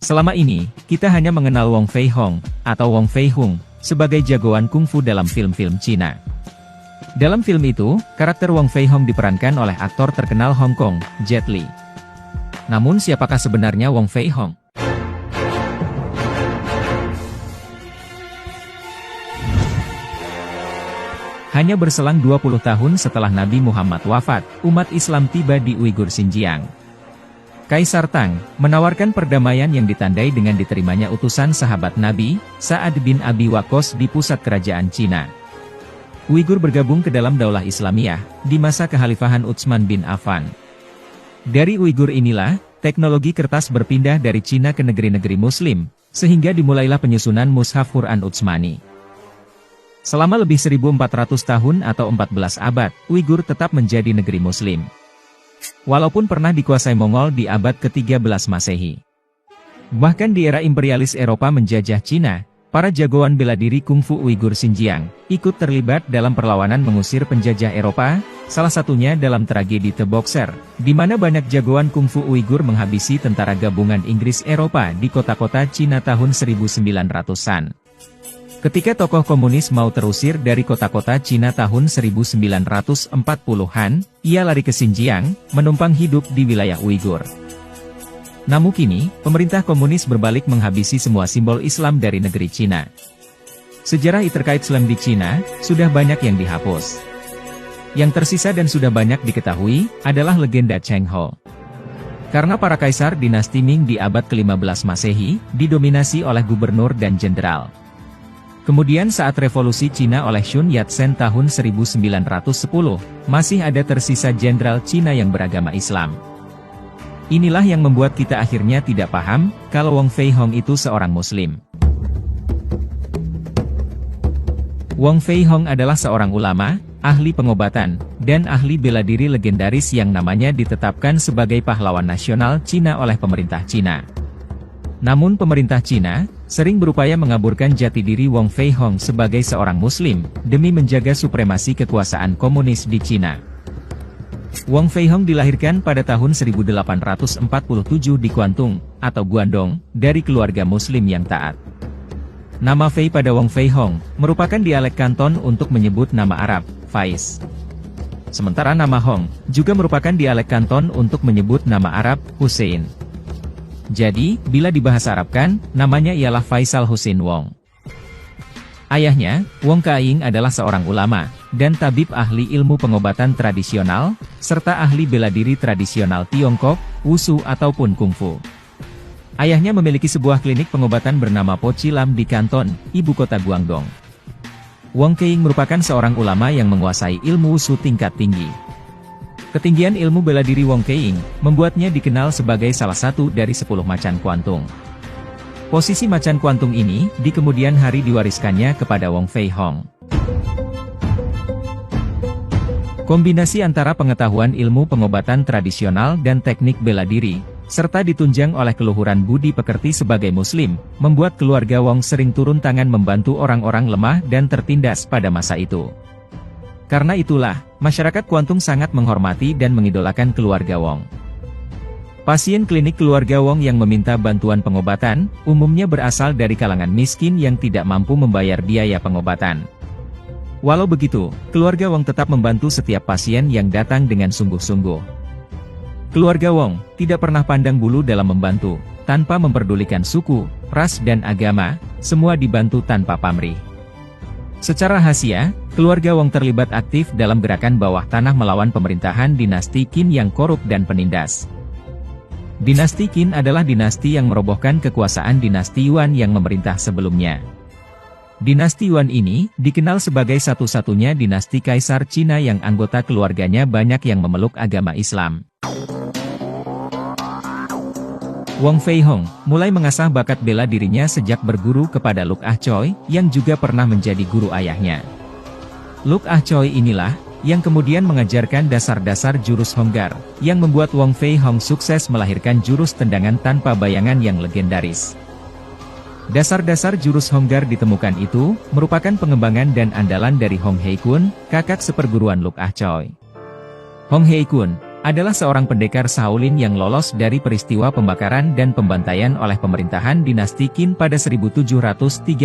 Selama ini, kita hanya mengenal Wong Fei Hong, atau Wong Fei Hung, sebagai jagoan kungfu dalam film-film Cina. Dalam film itu, karakter Wong Fei Hong diperankan oleh aktor terkenal Hong Kong, Jet Li. Namun siapakah sebenarnya Wong Fei Hong? Hanya berselang 20 tahun setelah Nabi Muhammad wafat, umat Islam tiba di Uighur Xinjiang. Kaisar Tang menawarkan perdamaian yang ditandai dengan diterimanya utusan sahabat Nabi, Sa'ad bin Abi Waqqas di pusat kerajaan Cina. Uighur bergabung ke dalam Daulah Islamiyah di masa kekhalifahan Utsman bin Affan. Dari Uighur inilah, teknologi kertas berpindah dari Cina ke negeri-negeri Muslim, sehingga dimulailah penyusunan Mushaf Quran Utsmani. Selama lebih 1400 tahun atau 14 abad, Uighur tetap menjadi negeri Muslim. Walaupun pernah dikuasai Mongol di abad ke-13 Masehi. Bahkan di era imperialis Eropa menjajah Cina, para jagoan bela diri kungfu Uighur Xinjiang ikut terlibat dalam perlawanan mengusir penjajah Eropa, salah satunya dalam tragedi The Boxer, di mana banyak jagoan kungfu Uighur menghabisi tentara gabungan Inggris Eropa di kota-kota Cina tahun 1900-an. Ketika tokoh komunis mau terusir dari kota-kota Cina tahun 1940-an, ia lari ke Xinjiang, menumpang hidup di wilayah Uighur. Namun kini, pemerintah komunis berbalik menghabisi semua simbol Islam dari negeri Cina. Sejarah terkait Islam di Cina, sudah banyak yang dihapus. Yang tersisa dan sudah banyak diketahui, adalah legenda Cheng Ho. Karena para kaisar dinasti Ming di abad ke-15 Masehi, didominasi oleh gubernur dan jenderal. Kemudian saat revolusi Cina oleh Sun Yat-sen tahun 1910, masih ada tersisa jenderal Cina yang beragama Islam. Inilah yang membuat kita akhirnya tidak paham, kalau Wong Fei Hong itu seorang Muslim. Wong Fei Hong adalah seorang ulama, ahli pengobatan, dan ahli bela diri legendaris yang namanya ditetapkan sebagai pahlawan nasional Cina oleh pemerintah Cina. Namun pemerintah Cina sering berupaya mengaburkan jati diri Wong Fei Hong sebagai seorang Muslim, demi menjaga supremasi kekuasaan komunis di Cina. Wong Fei Hong dilahirkan pada tahun 1847 di Guangdong, atau Guangdong, dari keluarga Muslim yang taat. Nama Fei pada Wong Fei Hong merupakan dialek Kanton untuk menyebut nama Arab, Faiz. Sementara nama Hong juga merupakan dialek Kanton untuk menyebut nama Arab, Hussein. Jadi, bila dibahasa Arabkan, namanya ialah Faisal Hussein Wong. Ayahnya, Wong Ka-ing adalah seorang ulama, dan tabib ahli ilmu pengobatan tradisional, serta ahli bela diri tradisional Tiongkok, Wushu ataupun Kungfu. Ayahnya memiliki sebuah klinik pengobatan bernama Po Chi Lam di Kanton, ibu kota Guangdong. Wong Ka-ing merupakan seorang ulama yang menguasai ilmu Wushu tingkat tinggi. Ketinggian ilmu bela diri Wong Ka-ing membuatnya dikenal sebagai salah satu dari 10 macan kuantung. Posisi macan kuantung ini di kemudian hari diwariskannya kepada Wong Fei Hong. Kombinasi antara pengetahuan ilmu pengobatan tradisional dan teknik bela diri, serta ditunjang oleh keluhuran budi pekerti sebagai Muslim, membuat keluarga Wong sering turun tangan membantu orang-orang lemah dan tertindas pada masa itu. Karena itulah, masyarakat Kuantung sangat menghormati dan mengidolakan keluarga Wong. Pasien klinik keluarga Wong yang meminta bantuan pengobatan, umumnya berasal dari kalangan miskin yang tidak mampu membayar biaya pengobatan. Walau begitu, keluarga Wong tetap membantu setiap pasien yang datang dengan sungguh-sungguh. Keluarga Wong tidak pernah pandang bulu dalam membantu, tanpa memperdulikan suku, ras dan agama, semua dibantu tanpa pamrih. Secara rahasia, keluarga Wong terlibat aktif dalam gerakan bawah tanah melawan pemerintahan dinasti Qin yang korup dan penindas. Dinasti Qin adalah dinasti yang merobohkan kekuasaan dinasti Yuan yang memerintah sebelumnya. Dinasti Yuan ini dikenal sebagai satu-satunya dinasti kaisar Cina yang anggota keluarganya banyak yang memeluk agama Islam. Wong Fei Hong mulai mengasah bakat bela dirinya sejak berguru kepada Luk Ah Choi, yang juga pernah menjadi guru ayahnya. Luk Ah Choi inilah yang kemudian mengajarkan dasar-dasar jurus Honggar, yang membuat Wong Fei Hong sukses melahirkan jurus tendangan tanpa bayangan yang legendaris. Dasar-dasar jurus Honggar ditemukan itu merupakan pengembangan dan andalan dari Hong Hei Kun, kakak seperguruan Luk Ah Choi. Hong Hei Kun adalah seorang pendekar Shaolin yang lolos dari peristiwa pembakaran dan pembantaian oleh pemerintahan dinasti Qin pada 1734.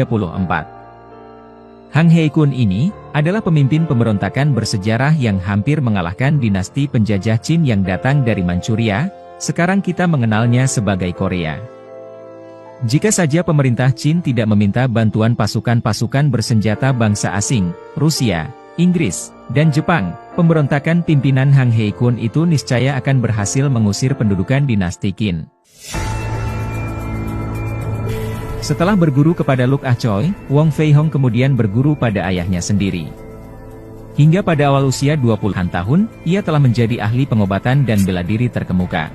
Hang He-kun ini adalah pemimpin pemberontakan bersejarah yang hampir mengalahkan dinasti penjajah Qin yang datang dari Manchuria, sekarang kita mengenalnya sebagai Korea. Jika saja pemerintah Qin tidak meminta bantuan pasukan-pasukan bersenjata bangsa asing, Rusia, Inggris, dan Jepang, pemberontakan pimpinan Hang He-kun itu niscaya akan berhasil mengusir pendudukan dinasti Qin. Setelah berguru kepada Luk Ah Choi, Wong Fei Hong kemudian berguru pada ayahnya sendiri. Hingga pada awal usia 20-an tahun, ia telah menjadi ahli pengobatan dan bela diri terkemuka.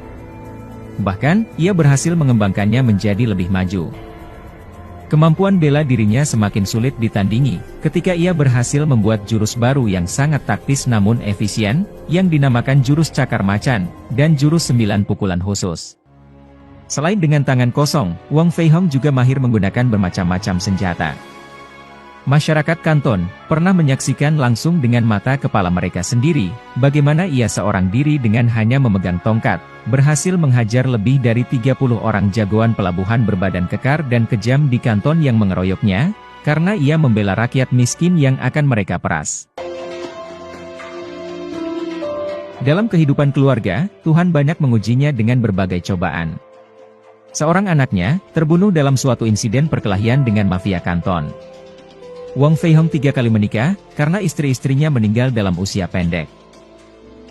Bahkan, ia berhasil mengembangkannya menjadi lebih maju. Kemampuan bela dirinya semakin sulit ditandingi, ketika ia berhasil membuat jurus baru yang sangat taktis namun efisien, yang dinamakan jurus cakar macan, dan jurus 9 pukulan khusus. Selain dengan tangan kosong, Wong Fei Hong juga mahir menggunakan bermacam-macam senjata. Masyarakat Kanton pernah menyaksikan langsung dengan mata kepala mereka sendiri, bagaimana ia seorang diri dengan hanya memegang tongkat, berhasil menghajar lebih dari 30 orang jagoan pelabuhan berbadan kekar dan kejam di Kanton yang mengeroyoknya, karena ia membela rakyat miskin yang akan mereka peras. Dalam kehidupan keluarga, Tuhan banyak mengujinya dengan berbagai cobaan. Seorang anaknya terbunuh dalam suatu insiden perkelahian dengan mafia Kanton. Wong Fei Hong 3 kali menikah, karena istri-istrinya meninggal dalam usia pendek.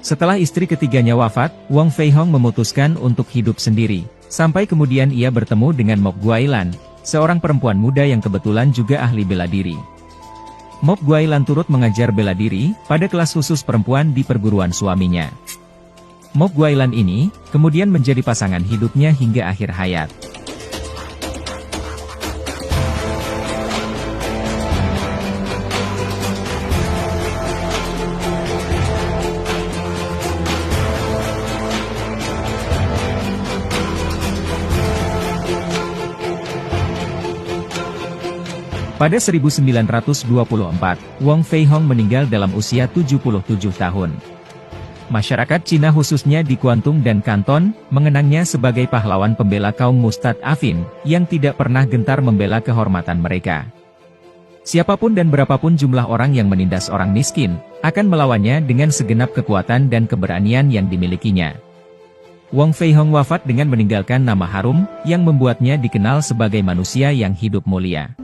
Setelah istri ketiganya wafat, Wong Fei Hong memutuskan untuk hidup sendiri, sampai kemudian ia bertemu dengan Mok Guailan, seorang perempuan muda yang kebetulan juga ahli bela diri. Mok Guailan turut mengajar bela diri pada kelas khusus perempuan di perguruan suaminya. Mok Guailan ini kemudian menjadi pasangan hidupnya hingga akhir hayat. Pada 1924, Wong Fei Hong meninggal dalam usia 77 tahun. Masyarakat Cina khususnya di Guangdong dan Kanton, mengenangnya sebagai pahlawan pembela kaum mustad'afin, yang tidak pernah gentar membela kehormatan mereka. Siapapun dan berapapun jumlah orang yang menindas orang miskin, akan melawannya dengan segenap kekuatan dan keberanian yang dimilikinya. Wong Fei Hong wafat dengan meninggalkan nama harum, yang membuatnya dikenal sebagai manusia yang hidup mulia.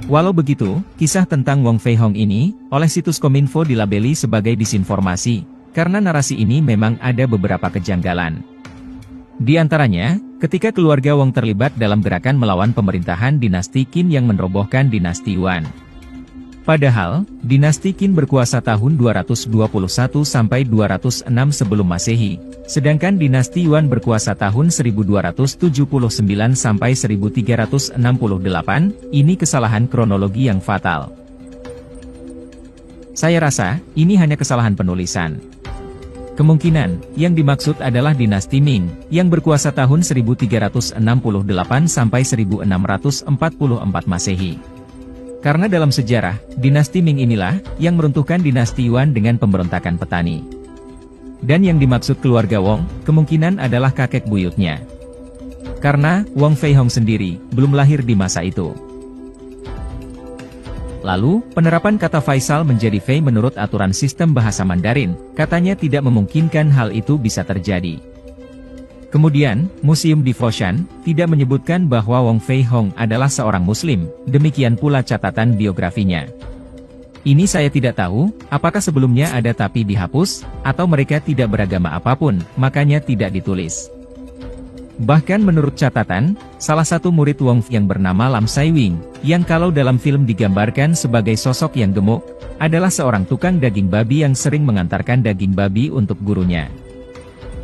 Walau begitu, kisah tentang Wong Fei Hong ini, oleh situs Kominfo dilabeli sebagai disinformasi, karena narasi ini memang ada beberapa kejanggalan. Di antaranya, ketika keluarga Wong terlibat dalam gerakan melawan pemerintahan dinasti Qin yang merobohkan dinasti Yuan. Padahal, dinasti Qin berkuasa tahun 221 sampai 206 sebelum Masehi, sedangkan dinasti Yuan berkuasa tahun 1279 sampai 1368, ini kesalahan kronologi yang fatal. Saya rasa, ini hanya kesalahan penulisan. Kemungkinan, yang dimaksud adalah dinasti Ming, yang berkuasa tahun 1368 sampai 1644 Masehi. Karena dalam sejarah, dinasti Ming inilah yang meruntuhkan dinasti Yuan dengan pemberontakan petani. Dan yang dimaksud keluarga Wong, kemungkinan adalah kakek buyutnya. Karena, Wong Fei Hong sendiri, belum lahir di masa itu. Lalu, penerapan kata Faisal menjadi Fei menurut aturan sistem bahasa Mandarin, katanya tidak memungkinkan hal itu bisa terjadi. Kemudian, Museum di Foshan tidak menyebutkan bahwa Wong Fei Hong adalah seorang Muslim, demikian pula catatan biografinya. Ini saya tidak tahu, apakah sebelumnya ada tapi dihapus, atau mereka tidak beragama apapun, makanya tidak ditulis. Bahkan menurut catatan, salah satu murid Wong yang bernama Lam Sai Wing, yang kalau dalam film digambarkan sebagai sosok yang gemuk, adalah seorang tukang daging babi yang sering mengantarkan daging babi untuk gurunya.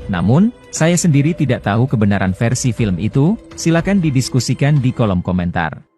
Namun, saya sendiri tidak tahu kebenaran versi film itu, silakan didiskusikan di kolom komentar.